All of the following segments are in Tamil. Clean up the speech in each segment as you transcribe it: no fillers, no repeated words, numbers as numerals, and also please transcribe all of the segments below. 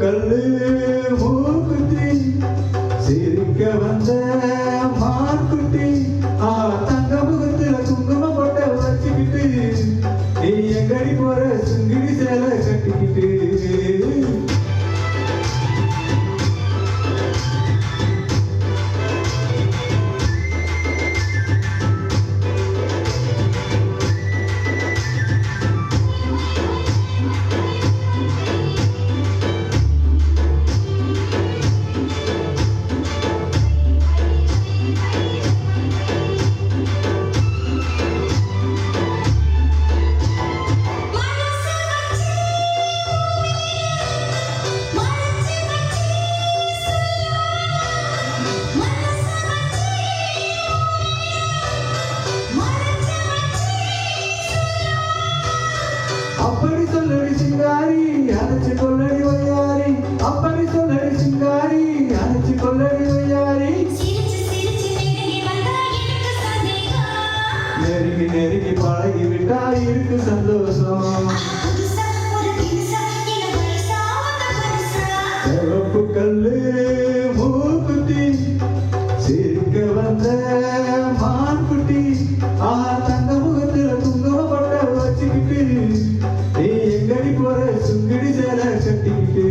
கல்லு மூக்குத்தி சிரிக்க வந்த மார்க்குட்டி தங்க முகத்துல குங்கும போட்ட வச்சுக்கிட்டு நீ எங்கடி போற சுங்கிடி சேலை கட்டிக்கிட்டு அப்படி சொல்லடி சிங்காரி அணைச்சு கொள்ளடி வையாரி அப்படி சொல்லடி சிங்காரி அணைச்சு கொள்ளடி வையாரி நெருங்கி நெருங்கி பழகி விட்டா இருக்கு சந்தோஷம் சிவப்பு கல்லு மூக்குத்தி சிரிக்க வந்த மான்குட்டி தங்க முகத்துல குங்கும பட்ட வச்சுக்கிட்டு நீ எங்கடி போற சுங்கிடி சேலை கட்டிக்கிட்டு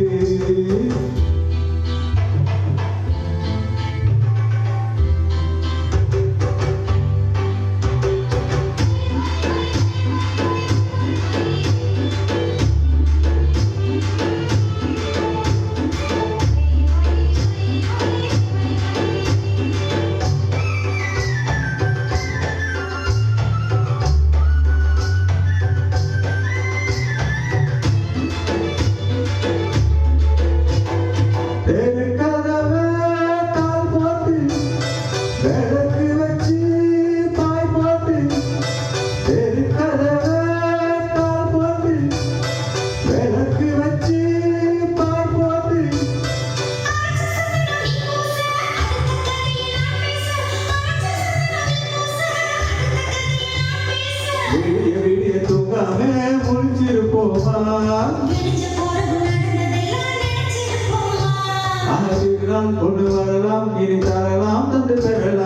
விளக்கு வச்சு பாய் போட்டு தெருக்கதவை தாள் போட்டு விளக்கு வச்சு பாய் போட்டு விடிய விடிய தூங்காம முழிச்சிருப்போமா கொண்டு வரலாம் இனி தரலாம் தந்து பெறலாம்